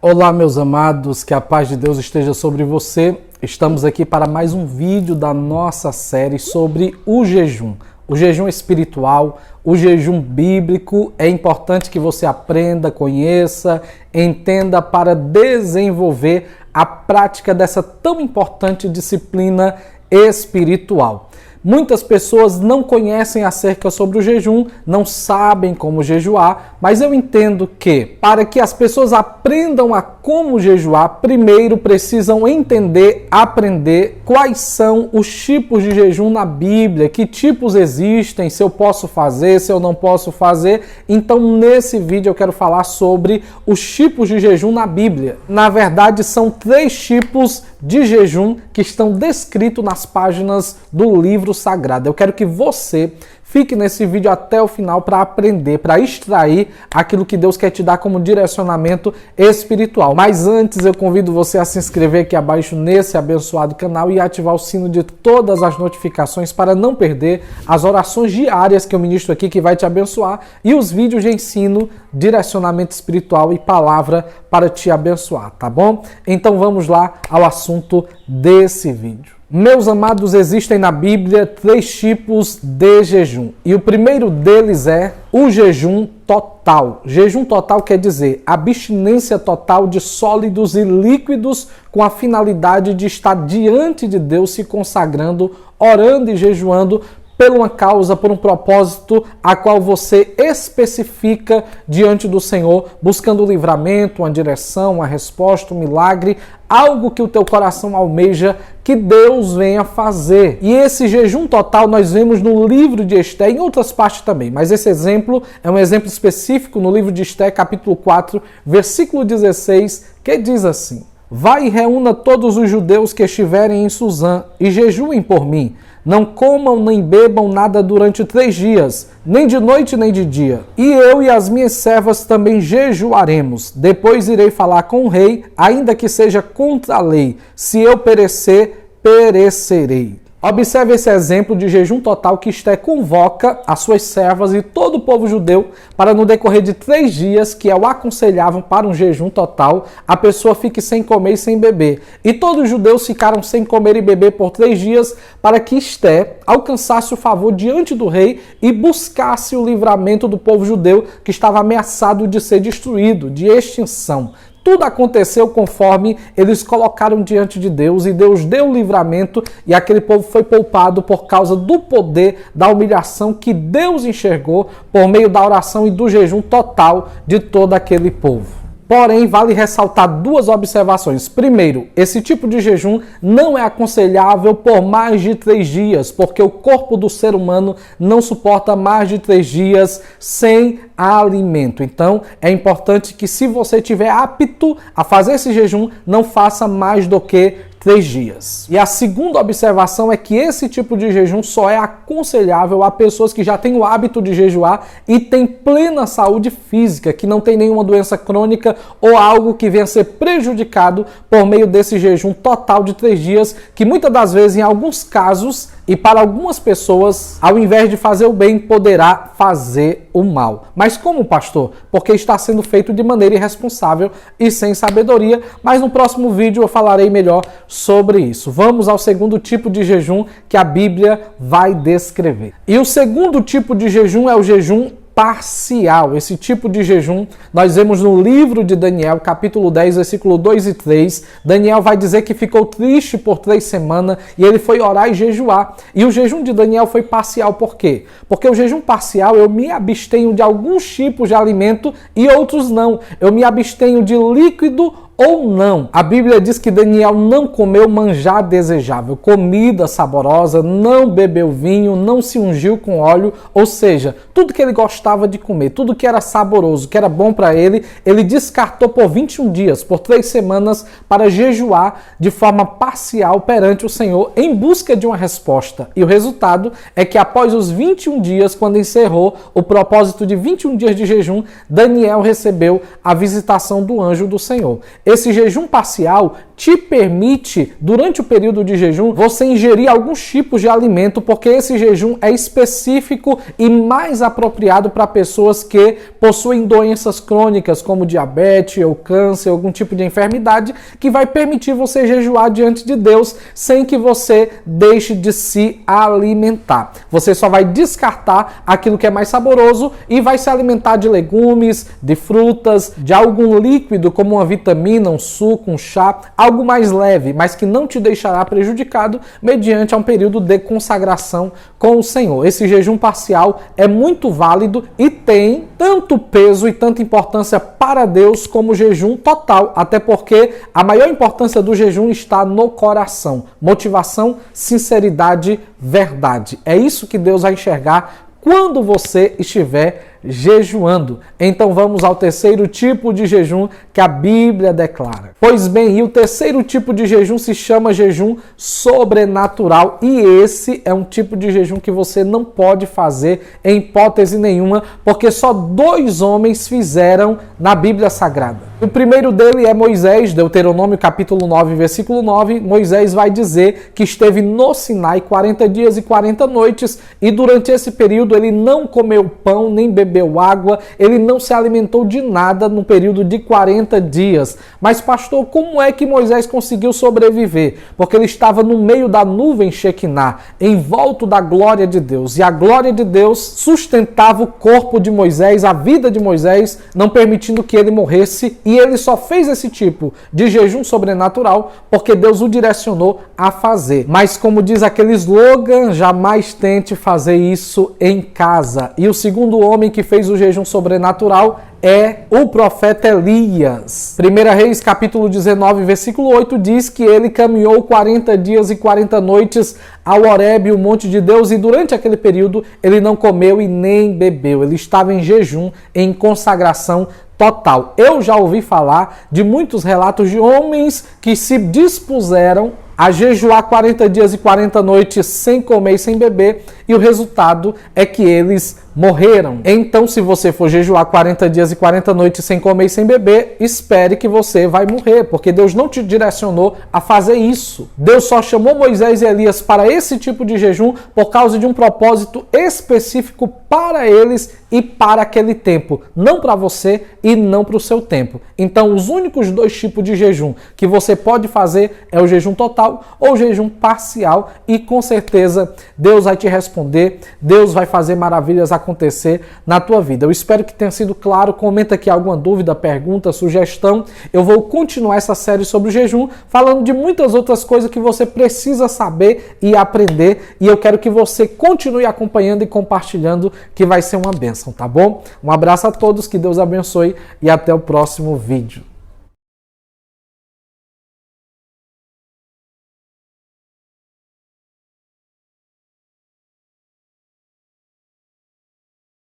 Olá, meus amados, que a paz de Deus esteja sobre você. Estamos aqui para mais um vídeo da nossa série sobre o jejum espiritual, o jejum bíblico. É importante que você aprenda, conheça, entenda para desenvolver a prática dessa tão importante disciplina espiritual. Muitas pessoas não conhecem acerca sobre o jejum, não sabem como jejuar, mas eu entendo que para que as pessoas aprendam a como jejuar, primeiro precisam entender, aprender quais são os tipos de jejum na Bíblia, que tipos existem, se eu posso fazer, se eu não posso fazer. Então, nesse vídeo eu quero falar sobre os tipos de jejum na Bíblia. Na verdade, são 3 tipos de jejum que estão descritos nas páginas do livro sagrado. Eu quero que você fique nesse vídeo até o final para aprender, para extrair aquilo que Deus quer te dar como direcionamento espiritual. Mas antes eu convido você a se inscrever aqui abaixo nesse abençoado canal e ativar o sino de todas as notificações para não perder as orações diárias que eu ministro aqui, que vai te abençoar, e os vídeos de ensino, direcionamento espiritual e palavra para te abençoar, tá bom? Então vamos lá ao assunto desse vídeo. Meus amados, existem na Bíblia 3 tipos de jejum. E o primeiro deles é o jejum total. Jejum total quer dizer abstinência total de sólidos e líquidos com a finalidade de estar diante de Deus, se consagrando, orando e jejuando por uma causa, por um propósito a qual você especifica diante do Senhor, buscando o livramento, uma direção, uma resposta, um milagre, algo que o teu coração almeja que Deus venha fazer. E esse jejum total nós vemos no livro de Esté, em outras partes também, mas esse exemplo é um exemplo específico no livro de Esté, capítulo 4, versículo 16, que diz assim: Vai e reúna todos os judeus que estiverem em Suzã e jejuem por mim. Não comam nem bebam nada durante 3 dias, nem de noite nem de dia. E eu e as minhas servas também jejuaremos. Depois irei falar com o rei, ainda que seja contra a lei. Se eu perecer, perecerei. Observe esse exemplo de jejum total que Esté convoca as suas servas e todo o povo judeu para no decorrer de 3 dias, que é o aconselhável para um jejum total, a pessoa fique sem comer e sem beber. E todos os judeus ficaram sem comer e beber por 3 dias para que Esté alcançasse o favor diante do rei e buscasse o livramento do povo judeu que estava ameaçado de ser destruído, de extinção. Tudo aconteceu conforme eles colocaram diante de Deus e Deus deu o livramento e aquele povo foi poupado por causa do poder, da humilhação que Deus enxergou por meio da oração e do jejum total de todo aquele povo. Porém, vale ressaltar 2 observações. Primeiro, esse tipo de jejum não é aconselhável por mais de 3 dias, porque o corpo do ser humano não suporta mais de 3 dias sem alimento. Então, é importante que, se você estiver apto a fazer esse jejum, não faça mais do que 3 dias. E a segunda observação é que esse tipo de jejum só é aconselhável a pessoas que já têm o hábito de jejuar e têm plena saúde física, que não tem nenhuma doença crônica ou algo que venha a ser prejudicado por meio desse jejum total de 3 dias, que muitas das vezes, em alguns casos, e para algumas pessoas, ao invés de fazer o bem, poderá fazer o mal. Mas como, pastor? Porque está sendo feito de maneira irresponsável e sem sabedoria, mas no próximo vídeo eu falarei melhor sobre isso. Vamos ao segundo tipo de jejum que a Bíblia vai descrever. E o segundo tipo de jejum é o jejum parcial. Esse tipo de jejum nós vemos no livro de Daniel, capítulo 10, versículo 2 e 3. Daniel vai dizer que ficou triste por 3 semanas e ele foi orar e jejuar. E o jejum de Daniel foi parcial. Por quê? Porque o jejum parcial eu me abstenho de alguns tipos de alimento e outros não. Eu me abstenho de líquido ou não. A Bíblia diz que Daniel não comeu manjar desejável, comida saborosa, não bebeu vinho, não se ungiu com óleo, ou seja, tudo que ele gostava de comer, tudo que era saboroso, que era bom para ele, ele descartou por 21 dias, por 3 semanas, para jejuar de forma parcial perante o Senhor, em busca de uma resposta. E o resultado é que após os 21 dias, quando encerrou o propósito de 21 dias de jejum, Daniel recebeu a visitação do anjo do Senhor. Esse jejum parcial te permite, durante o período de jejum, você ingerir alguns tipos de alimento, porque esse jejum é específico e mais apropriado para pessoas que possuem doenças crônicas, como diabetes ou câncer, algum tipo de enfermidade, que vai permitir você jejuar diante de Deus sem que você deixe de se alimentar. Você só vai descartar aquilo que é mais saboroso e vai se alimentar de legumes, de frutas, de algum líquido como uma vitamina, um suco, um chá, algo mais leve, mas que não te deixará prejudicado mediante um período de consagração com o Senhor. Esse jejum parcial é muito válido e tem tanto peso e tanta importância para Deus como o jejum total, até porque a maior importância do jejum está no coração. Motivação, sinceridade, verdade. É isso que Deus vai enxergar quando você estiver jejuando. Então vamos ao terceiro tipo de jejum que a Bíblia declara. Pois bem, e o terceiro tipo de jejum se chama jejum sobrenatural, e esse é um tipo de jejum que você não pode fazer em hipótese nenhuma, porque só 2 homens fizeram na Bíblia Sagrada. O primeiro dele é Moisés, Deuteronômio capítulo 9, versículo 9. Moisés vai dizer que esteve no Sinai 40 dias e 40 noites, e durante esse período ele não comeu pão, nem bebeu água, ele não se alimentou de nada no período de 40 dias. Mas pastor, como é que Moisés conseguiu sobreviver? Porque ele estava no meio da nuvem Shekinah, em volta da glória de Deus, e a glória de Deus sustentava o corpo de Moisés, a vida de Moisés, não permitindo que ele morresse, e ele só fez esse tipo de jejum sobrenatural porque Deus o direcionou a fazer. Mas como diz aquele slogan, jamais tente fazer isso em casa. E o segundo homem que fez o jejum sobrenatural é o profeta Elias. 1 Reis capítulo 19, versículo 8 diz que ele caminhou 40 dias e 40 noites ao Horebe, o monte de Deus, e durante aquele período ele não comeu e nem bebeu. Ele estava em jejum, em consagração total. Eu já ouvi falar de muitos relatos de homens que se dispuseram a jejuar 40 dias e 40 noites sem comer e sem beber, e o resultado é que eles morreram. Então, se você for jejuar 40 dias e 40 noites sem comer e sem beber, espere que você vai morrer, porque Deus não te direcionou a fazer isso. Deus só chamou Moisés e Elias para esse tipo de jejum por causa de um propósito específico para eles e para aquele tempo, não para você e não para o seu tempo. Então, os únicos 2 tipos de jejum que você pode fazer é o jejum total ou o jejum parcial, e com certeza Deus vai te responder, Deus vai fazer maravilhas acontecer na tua vida. Eu espero que tenha sido claro. Comenta aqui alguma dúvida, pergunta, sugestão. Eu vou continuar essa série sobre o jejum, falando de muitas outras coisas que você precisa saber e aprender, e eu quero que você continue acompanhando e compartilhando, que vai ser uma bênção, tá bom? Um abraço a todos, que Deus abençoe e até o próximo vídeo.